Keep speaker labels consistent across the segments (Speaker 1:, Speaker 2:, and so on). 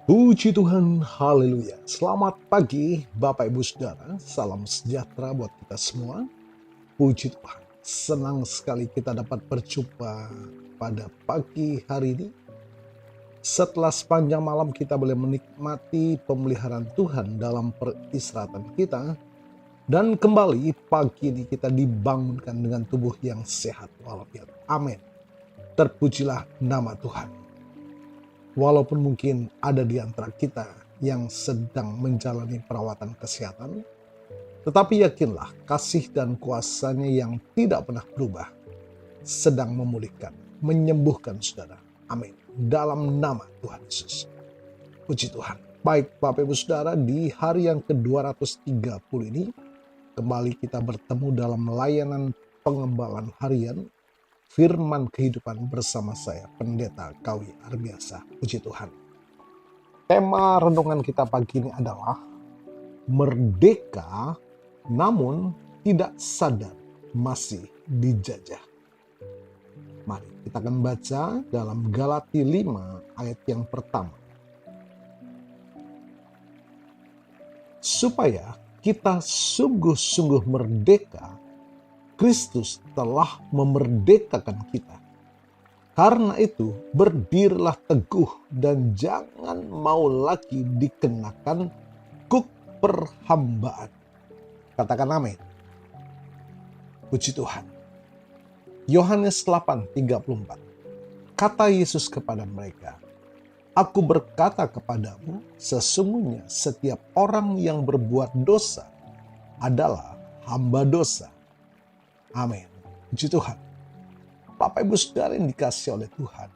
Speaker 1: Puji Tuhan, haleluya. Selamat pagi Bapak Ibu Saudara, salam sejahtera buat kita semua. Puji Tuhan, senang sekali kita dapat berjumpa pada pagi hari ini. Setelah sepanjang malam kita boleh menikmati pemeliharaan Tuhan dalam peristirahatan kita. Dan kembali pagi ini kita dibangunkan dengan tubuh yang sehat walafiat. Amin. Terpujilah nama Tuhan. Walaupun mungkin ada di antara kita yang sedang menjalani perawatan kesehatan, tetapi yakinlah kasih dan kuasanya yang tidak pernah berubah sedang memulihkan, menyembuhkan saudara. Amin. Dalam nama Tuhan Yesus. Puji Tuhan. Baik Bapak Ibu Saudara, di hari yang ke-230 ini, kembali kita bertemu dalam layanan pengembalaan harian Firman Kehidupan bersama saya, Pendeta Kawi Arbiasa. Puji Tuhan. Tema renungan kita pagi ini adalah merdeka namun tidak sadar masih dijajah. Mari kita akan baca dalam Galati 5 ayat yang pertama. Supaya kita sungguh-sungguh merdeka, Kristus telah memerdekakan kita. Karena itu, berdirilah teguh dan jangan mau lagi dikenakan kuk perhambaan. Katakan amin. Puji Tuhan. Yohanes 8:34. Kata Yesus kepada mereka, Aku berkata kepadamu, sesungguhnya setiap orang yang berbuat dosa adalah hamba dosa. Amin. Puji Tuhan. Bapak Ibu Saudara yang dikasihi oleh Tuhan.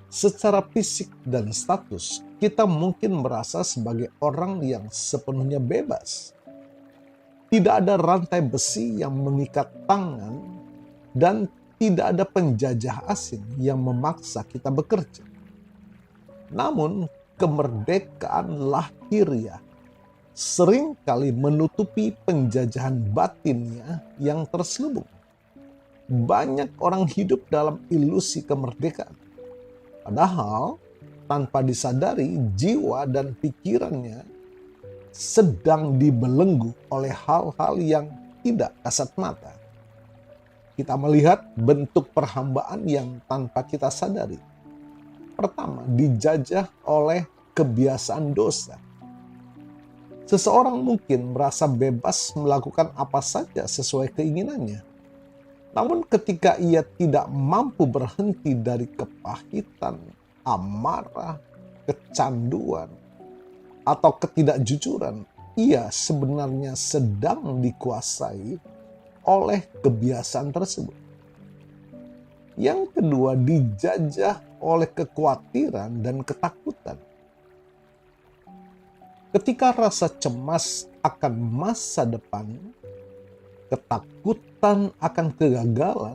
Speaker 1: Secara fisik dan status, kita mungkin merasa sebagai orang yang sepenuhnya bebas. Tidak ada rantai besi yang mengikat tangan dan tidak ada penjajah asing yang memaksa kita bekerja. Namun, kemerdekaan lahiriah seringkali menutupi penjajahan batinnya yang terselubung. Banyak orang hidup dalam ilusi kemerdekaan. Padahal tanpa disadari jiwa dan pikirannya sedang dibelenggu oleh hal-hal yang tidak kasat mata. Kita melihat bentuk perhambaan yang tanpa kita sadari. Pertama, dijajah oleh kebiasaan dosa. Seseorang mungkin merasa bebas melakukan apa saja sesuai keinginannya. Namun ketika ia tidak mampu berhenti dari kepahitan, amarah, kecanduan, atau ketidakjujuran, ia sebenarnya sedang dikuasai oleh kebiasaan tersebut. Yang kedua, dijajah oleh kekhawatiran dan ketakutan. Ketika rasa cemas akan masa depan, ketakutan akan kegagalan,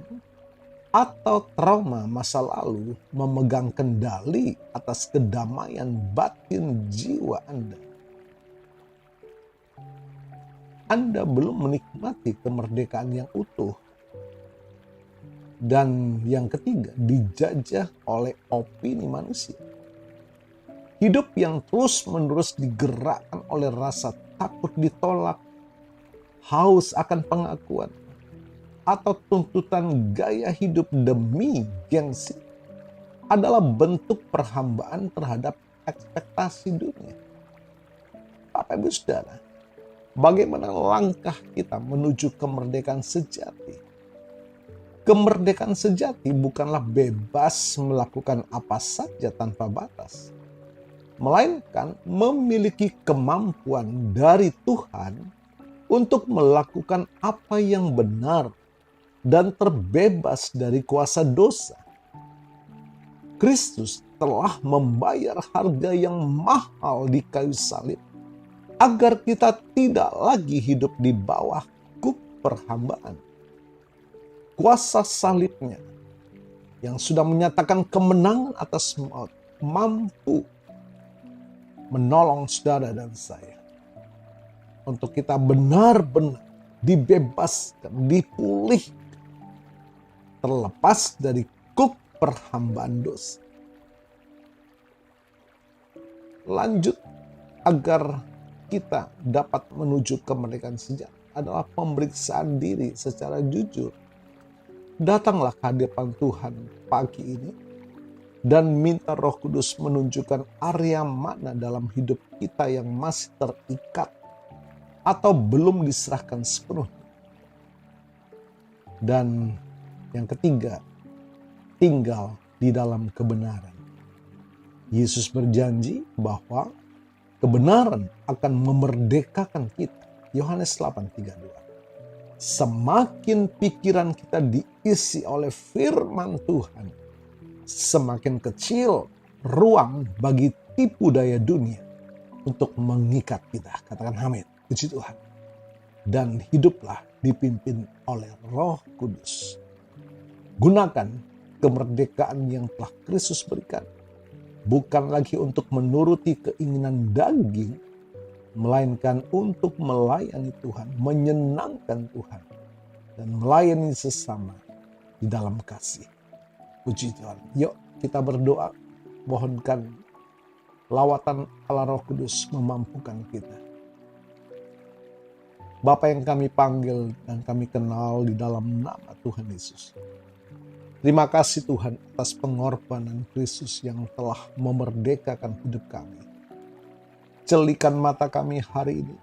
Speaker 1: atau trauma masa lalu memegang kendali atas kedamaian batin jiwa Anda, Anda belum menikmati kemerdekaan yang utuh. Dan yang ketiga, dijajah oleh opini manusia. Hidup yang terus-menerus digerakkan oleh rasa takut ditolak, haus akan pengakuan, atau tuntutan gaya hidup demi gengsi adalah bentuk perhambaan terhadap ekspektasi dunia. Bapak Ibu Saudara, bagaimana langkah kita menuju kemerdekaan sejati? Kemerdekaan sejati bukanlah bebas melakukan apa saja tanpa batas, melainkan memiliki kemampuan dari Tuhan untuk melakukan apa yang benar dan terbebas dari kuasa dosa. Kristus telah membayar harga yang mahal di kayu salib agar kita tidak lagi hidup di bawah kuk perhambaan. Kuasa salibnya yang sudah menyatakan kemenangan atas maut mampu menolong saudara dan saya untuk kita benar-benar dibebaskan, dipulihkan, terlepas dari kuk perhambaan dosa. lanjut agar kita dapat menuju kemerdekaan sejati adalah pemeriksaan diri secara jujur. Datanglah ke hadapan Tuhan pagi ini dan minta Roh Kudus menunjukkan area mana dalam hidup kita yang masih terikat atau belum diserahkan sepenuhnya. Dan yang ketiga, tinggal di dalam kebenaran. Yesus berjanji bahwa kebenaran akan memerdekakan kita. Yohanes 8:32. Semakin pikiran kita diisi oleh firman Tuhan, semakin kecil ruang bagi tipu daya dunia untuk mengikat kita. Katakan amin. Puji Tuhan. Dan hiduplah dipimpin oleh Roh Kudus. Gunakan kemerdekaan yang telah Kristus berikan. Bukan lagi untuk menuruti keinginan daging, melainkan untuk melayani Tuhan, menyenangkan Tuhan, dan melayani sesama di dalam kasih. Puji Tuhan. Yuk kita berdoa, mohonkan lawatan Allah Roh Kudus memampukan kita. Bapa yang kami panggil dan kami kenal di dalam nama Tuhan Yesus. Terima kasih Tuhan atas pengorbanan Kristus yang telah memerdekakan hidup kami. Celikan mata kami hari ini.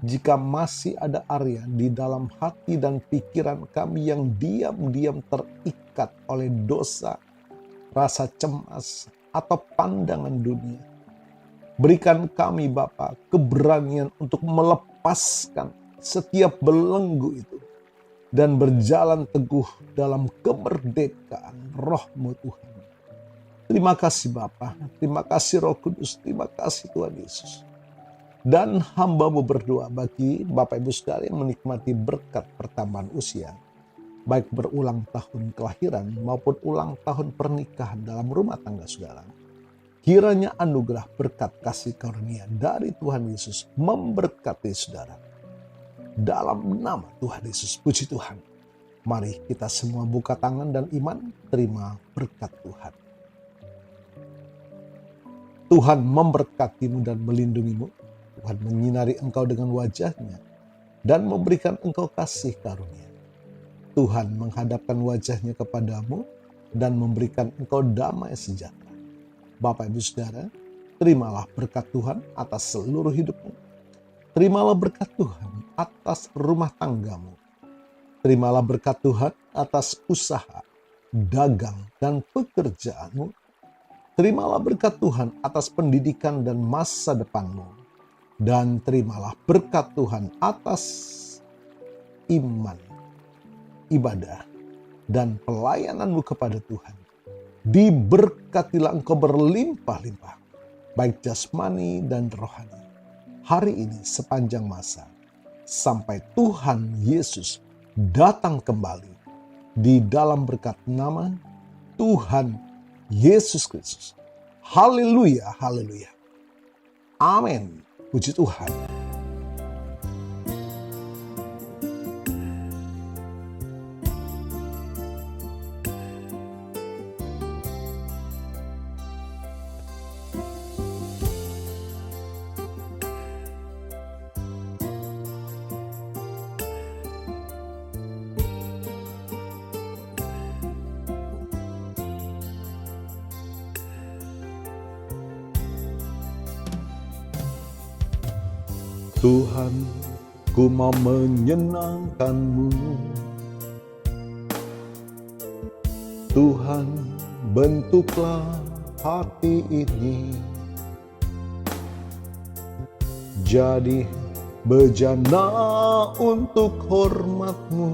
Speaker 1: Jika masih ada area di dalam hati dan pikiran kami yang diam-diam terikat oleh dosa, rasa cemas, atau pandangan dunia. Berikan kami Bapa keberanian untuk melepaskan setiap belenggu itu dan berjalan teguh dalam kemerdekaan Roh-Mu Tuhan. Terima kasih Bapa, terima kasih Roh Kudus, terima kasih Tuhan Yesus. Dan hamba-Mu berdoa bagi Bapak Ibu Saudara yang menikmati berkat pertambahan usia, baik berulang tahun kelahiran maupun ulang tahun pernikahan dalam rumah tangga saudara. Kiranya anugerah berkat kasih karunia dari Tuhan Yesus memberkati saudara. Dalam nama Tuhan Yesus, puji Tuhan. Mari kita semua buka tangan dan iman, terima berkat Tuhan. Tuhan memberkatimu dan melindungimu. Tuhan menyinari engkau dengan wajah-Nya dan memberikan engkau kasih karunia. Tuhan menghadapkan wajah-Nya kepadamu dan memberikan engkau damai sejahtera. Bapak Ibu Saudara, terimalah berkat Tuhan atas seluruh hidupmu. Terimalah berkat Tuhan atas rumah tanggamu. Terimalah berkat Tuhan atas usaha, dagang, dan pekerjaanmu. Terimalah berkat Tuhan atas pendidikan dan masa depanmu. Dan terimalah berkat Tuhan atas iman, ibadah, dan pelayananmu kepada Tuhan. Diberkatilah engkau berlimpah-limpah, baik jasmani dan rohani. Hari ini sepanjang masa, sampai Tuhan Yesus datang kembali di dalam berkat nama Tuhan Yesus Kristus. Haleluya, haleluya. Amin. Puji Tuhan. Tuhan, ku mau menyenangkan-Mu. Tuhan, bentuklah hati ini jadi bejana untuk hormat-Mu,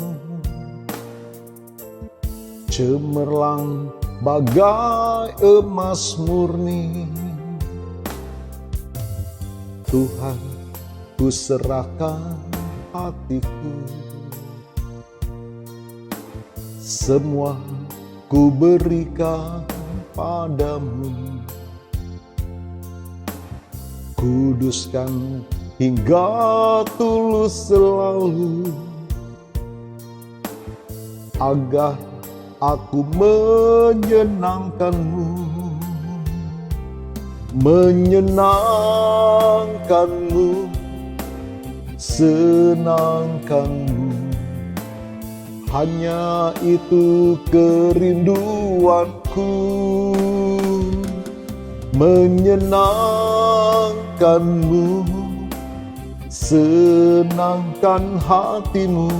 Speaker 1: cemerlang bagai emas murni. Tuhan, ku serahkan hatiku, semua ku berikan padamu. Kuduskan hingga tulus selalu, agar aku menyenangkan-Mu. menyenangkanmu, senangkanmu. Hanya itu kerinduanku, menyenangkanmu, senangkan hatimu.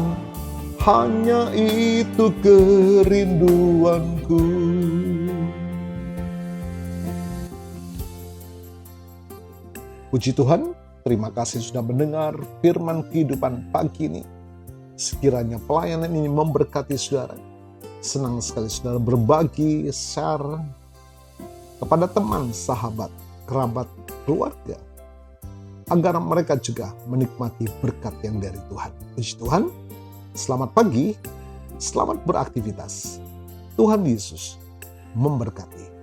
Speaker 1: Hanya itu kerinduanku. Puji Tuhan, terima kasih sudah mendengar firman kehidupan pagi ini. Sekiranya pelayanan ini memberkati saudara. Senang sekali saudara berbagi, share kepada teman, sahabat, kerabat, keluarga, agar mereka juga menikmati berkat yang dari Tuhan. Puji Tuhan, selamat pagi, selamat beraktivitas. Tuhan Yesus memberkati.